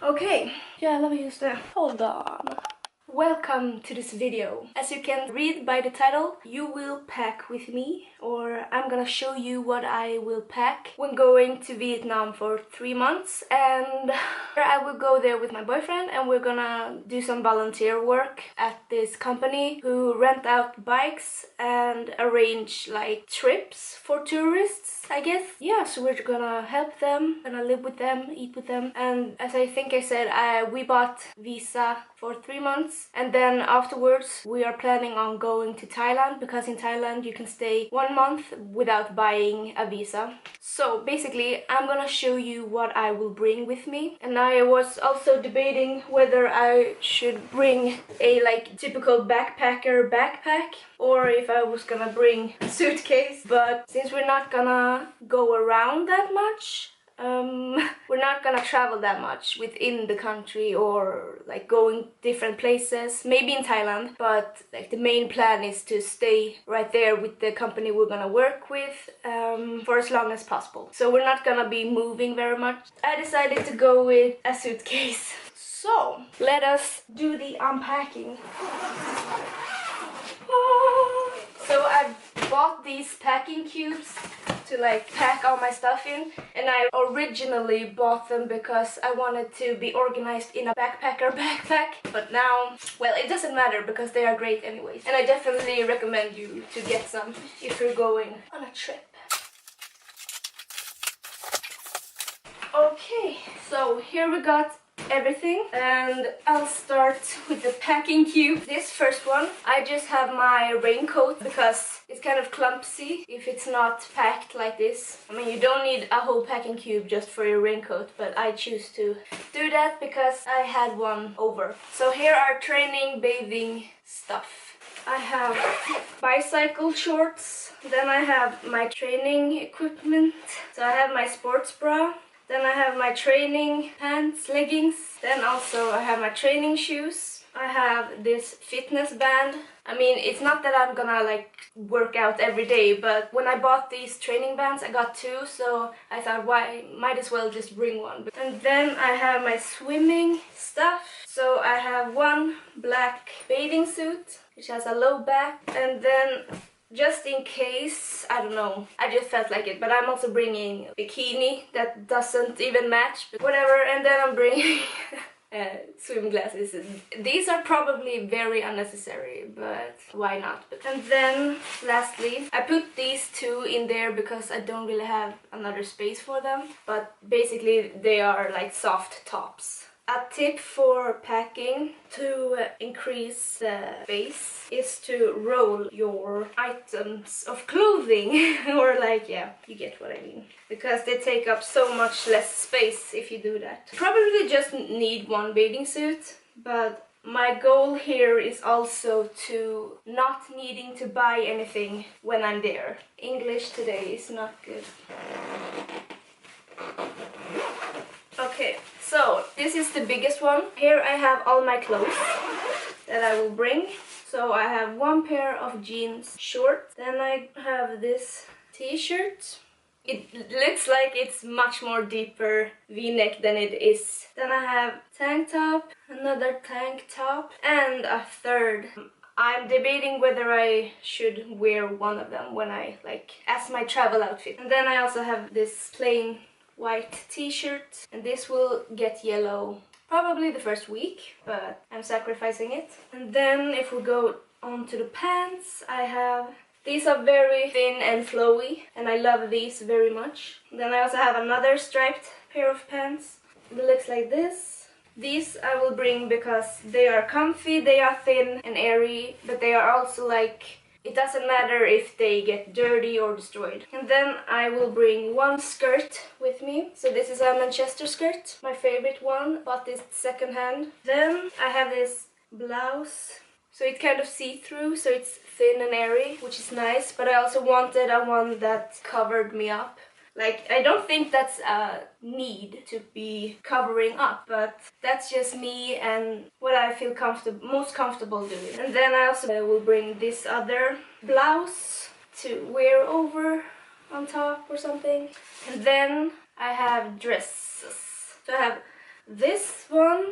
Okay, yeah, let me use the... Hold on. Welcome to this video. As you can read by the title, you will pack with me, or I'm gonna show you what I will pack when going to Vietnam for 3 months. And I will go there with my boyfriend and we're gonna do some volunteer work at this company who rent out bikes and arrange like trips for tourists, I guess. Yeah, so we're gonna help them, gonna live with them, eat with them. And as I think I said, we bought visa for 3 months. And then afterwards we are planning on going to Thailand, because in Thailand you can stay 1 month without buying a visa. So basically I'm gonna show you what I will bring with me. And I was also debating whether I should bring a like typical backpacker backpack or if I was gonna bring a suitcase. But since we're not gonna go around that much, we're not gonna travel that much within the country or like going different places, maybe in Thailand, but like the main plan is to stay right there with the company we're gonna work with for as long as possible. So we're not gonna be moving very much. I decided to go with a suitcase. So let us do the unpacking. So I bought these packing cubes to like pack all my stuff in, and I originally bought them because I wanted to be organized in a backpacker backpack, but now, well, it doesn't matter because they are great anyways, and I definitely recommend you to get some if you're going on a trip. Okay, so here we got everything, and I'll start with the packing cube. This first one, I just have my raincoat because it's kind of clumsy if it's not packed like this. I mean, you don't need a whole packing cube just for your raincoat, but I choose to do that because I had one over. So here are training bathing stuff. I have bicycle shorts, then I have my training equipment, so I have my sports bra. Then I have my training pants, leggings. Then also I have my training shoes. I have this fitness band. I mean, it's not that I'm gonna like work out every day, but when I bought these training bands, I got 2, so I thought, why, might as well just bring one. And then I have my swimming stuff. So I have one black bathing suit, which has a low back, and then just in case, I don't know, I just felt like it, but I'm also bringing a bikini that doesn't even match, but whatever. And then I'm bringing swim glasses. These are probably very unnecessary, but why not? And then lastly, I put these 2 in there because I don't really have another space for them, but basically they are like soft tops. A tip for packing to increase the space is to roll your items of clothing or like, yeah, you get what I mean. Because they take up so much less space if you do that. Probably just need one bathing suit, but my goal here is also to not needing to buy anything when I'm there. English today is not good. Okay, so this is the biggest one. Here I have all my clothes that I will bring. So I have one pair of jeans shorts. Then I have this t-shirt. It looks like it's much more deeper v-neck than it is. Then I have tank top, another tank top, and a third. I'm debating whether I should wear one of them when I like as my travel outfit. And then I also have this plain white t-shirt, and this will get yellow probably the first week, but I'm sacrificing it. And then if we go on to the pants, I have, these are very thin and flowy, and I love these very much. Then I also have another striped pair of pants. It looks like this. These I will bring because they are comfy, they are thin and airy, but they are also like, it doesn't matter if they get dirty or destroyed. And then I will bring one skirt with me. So this is a Manchester skirt, my favorite one. Bought this secondhand. Then I have this blouse. So it's kind of see-through, so it's thin and airy, which is nice. But I also wanted a one that covered me up. Like, I don't think that's a need to be covering up, but that's just me and what I feel most comfortable doing. And then I also will bring this other blouse to wear over on top or something. And then I have dresses. So I have this one,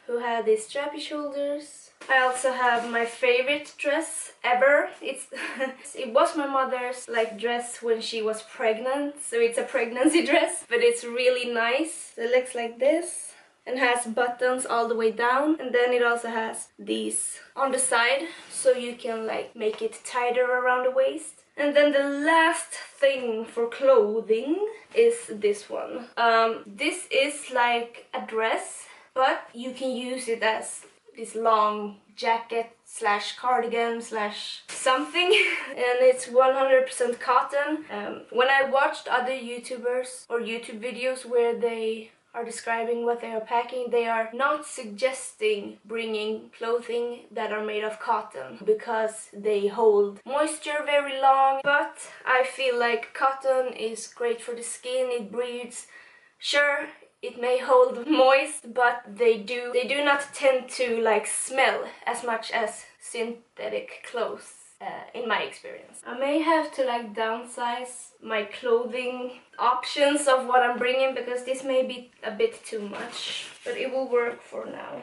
who had these strappy shoulders. I also have my favorite dress ever. It was my mother's like dress when she was pregnant, so it's a pregnancy dress, but it's really nice. So it looks like this and has buttons all the way down, and then it also has these on the side so you can like make it tighter around the waist. And then the last thing for clothing is this one. This is like a dress, but you can use it as this long jacket slash cardigan slash something. And it's 100% cotton. When I watched other YouTubers or YouTube videos where they are describing what they are packing, they are not suggesting bringing clothing that are made of cotton because they hold moisture very long, but I feel like cotton is great for the skin. It breathes. Sure, it may hold moist, but they do not tend to like smell as much as synthetic clothes. In my experience, I may have to like downsize my clothing options of what I'm bringing because this may be a bit too much, but it will work for now.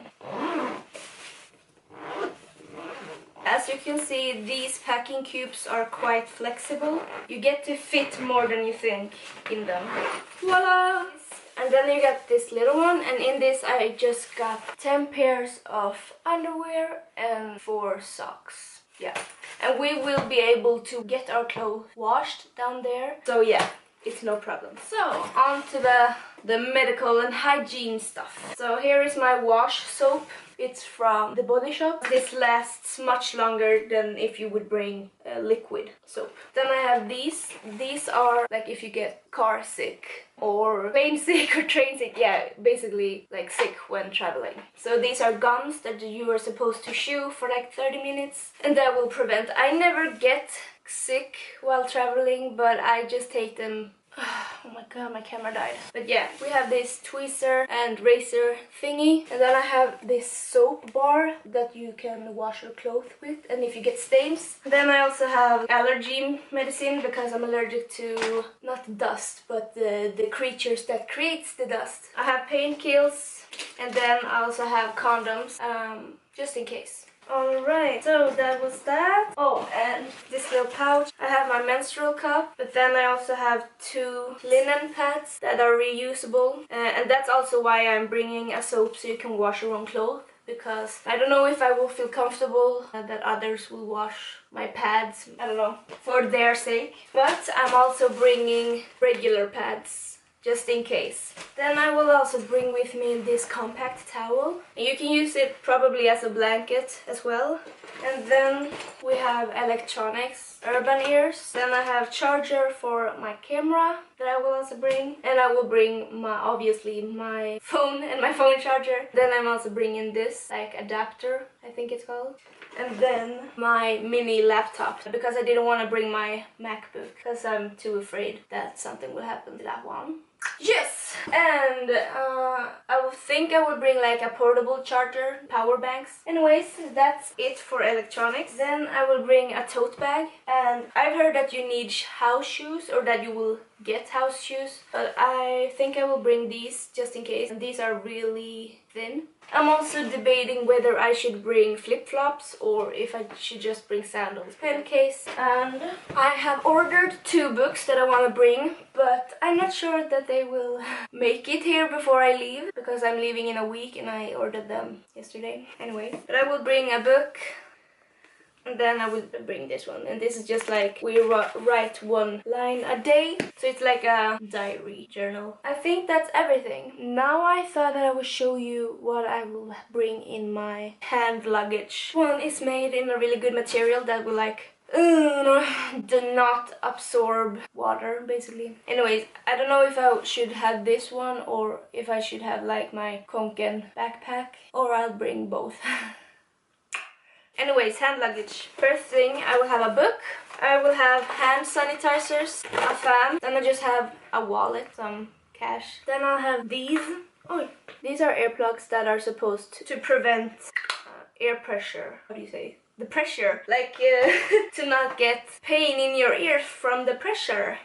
As you can see, these packing cubes are quite flexible. You get to fit more than you think in them. Voila! And then you get this little one, and in this I just got 10 pairs of underwear and 4 socks. Yeah, and we will be able to get our clothes washed down there. So yeah, it's no problem. So on to the medical and hygiene stuff. So here is my wash soap. It's from the Body Shop. This lasts much longer than if you would bring liquid soap. Then I have these. These are like if you get car sick or plane sick or train sick. Yeah, basically like sick when traveling. So these are gums that you are supposed to chew for like 30 minutes. And that will prevent. I never get sick while traveling, but I just take them. Oh my god, my camera died. But yeah, we have this tweezer and razor thingy, and then I have this soap bar that you can wash your clothes with, and if you get stains. Then I also have allergy medicine because I'm allergic to not dust, but the creatures that creates the dust. I have painkillers, and then I also have condoms, just in case. Alright, so that was that. Oh, and this little pouch. I have my menstrual cup, but then I also have 2 linen pads that are reusable. And that's also why I'm bringing a soap so you can wash your own clothes. Because I don't know if I will feel comfortable that others will wash my pads. I don't know, for their sake. But I'm also bringing regular pads, just in case. Then I will also bring with me this compact towel. You can use it probably as a blanket as well. And then we have electronics, urban ears. Then I have charger for my camera that I will also bring. And I will bring obviously my phone and my phone charger. Then I'm also bringing this like adapter, I think it's called. And then my mini laptop, because I didn't want to bring my MacBook because I'm too afraid that something will happen to that one. Yes! And I would think I would bring like a portable charger, power banks. Anyways, that's it for electronics. Then I will bring a tote bag. And I've heard that you need house shoes, or that you will get house shoes. But I think I will bring these just in case. And these are really thin. I'm also debating whether I should bring flip-flops or if I should just bring sandals. Pen case. And I have ordered 2 books that I want to bring, but I'm not sure that they will make it here before I leave, because I'm leaving in a week and I ordered them yesterday. Anyway, but I will bring a book. And then I will bring this one, and this is just like we write 1 line a day, so it's like a diary journal. I think that's everything. Now I thought that I would show you what I will bring in my hand luggage. One is made in a really good material that will like do not absorb water, basically. Anyways, I don't know if I should have this one or if I should have like my Konken backpack, or I'll bring both. Anyways, hand luggage. First thing, I will have a book. I will have hand sanitizers, a fan. Then I just have a wallet, some cash. Then I'll have these. Oh, these are earplugs that are supposed to prevent ear pressure. What do you say? The pressure. Like to not get pain in your ears from the pressure.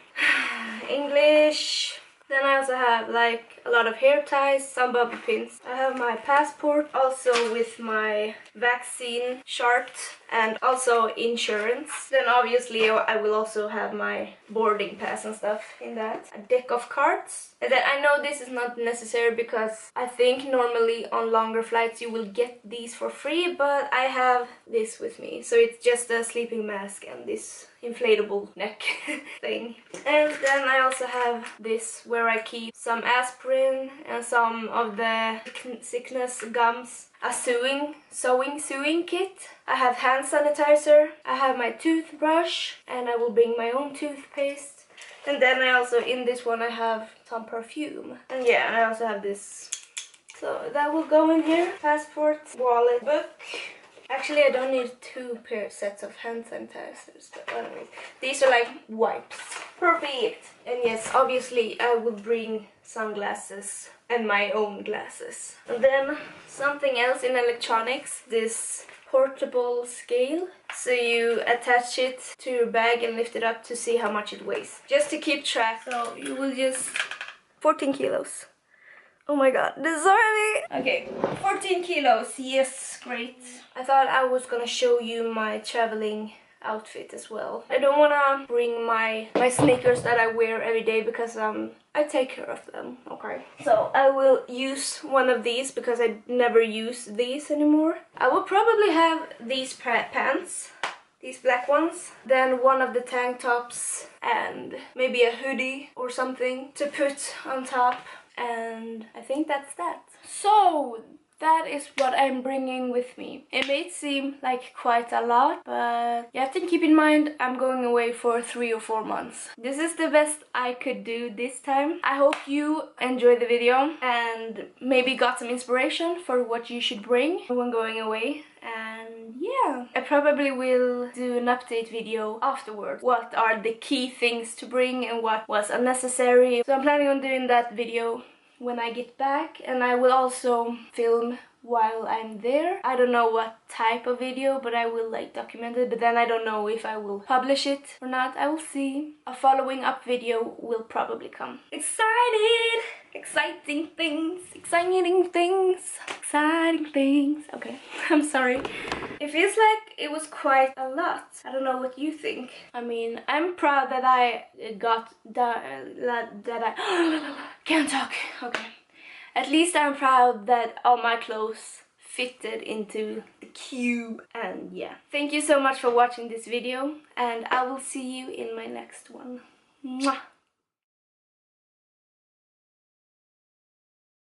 English. Then I also have like a lot of hair ties, some bobby pins. I have my passport, also with my vaccine chart and also insurance. Then obviously I will also have my boarding pass and stuff in that. A deck of cards. And then I know this is not necessary because I think normally on longer flights you will get these for free, but I have this with me. So it's just a sleeping mask and this inflatable neck thing. And then I also have this where I keep some aspirin and some of the sickness gums. A sewing kit. I have hand sanitizer. I have my toothbrush and I will bring my own toothpaste. And then I also, in this one, I have some perfume. And yeah, I also have this. So that will go in here. Passport, wallet, book. Actually, I don't need 2 sets of hand sanitizers. But anyway, these are like wipes. Perfect. And yes, obviously, I will bring sunglasses and my own glasses. And then something else in electronics. This portable scale. So you attach it to your bag and lift it up to see how much it weighs. Just to keep track. So you will just... 14 kilos. Oh my god, this is already... Okay, 14 kilos. Yes, great. I thought I was gonna show you my traveling outfit as well. I don't wanna bring my sneakers that I wear every day because I take care of them, okay? So I will use one of these because I never use these anymore. I will probably have these pants, these black ones, then one of the tank tops and maybe a hoodie or something to put on top, and I think that's that. So that is what I'm bringing with me. It may seem like quite a lot, but you have to keep in mind I'm going away for 3 or 4 months. This is the best I could do this time. I hope you enjoyed the video and maybe got some inspiration for what you should bring when going away. And yeah, I probably will do an update video afterwards. What are the key things to bring and what was unnecessary. So I'm planning on doing that video when I get back, and I will also film while I'm there. I don't know what type of video, but I will like document it, but then I don't know if I will publish it or not. I will see. A following up video will probably come. Excited! Exciting things, exciting things, exciting things. Okay, I'm sorry. It feels like it was quite a lot. I don't know what you think. I mean, I'm proud that I got that I can't talk. Okay. At least I'm proud that all my clothes fitted into the cube. And yeah. Thank you so much for watching this video, and I will see you in my next one. Mwah.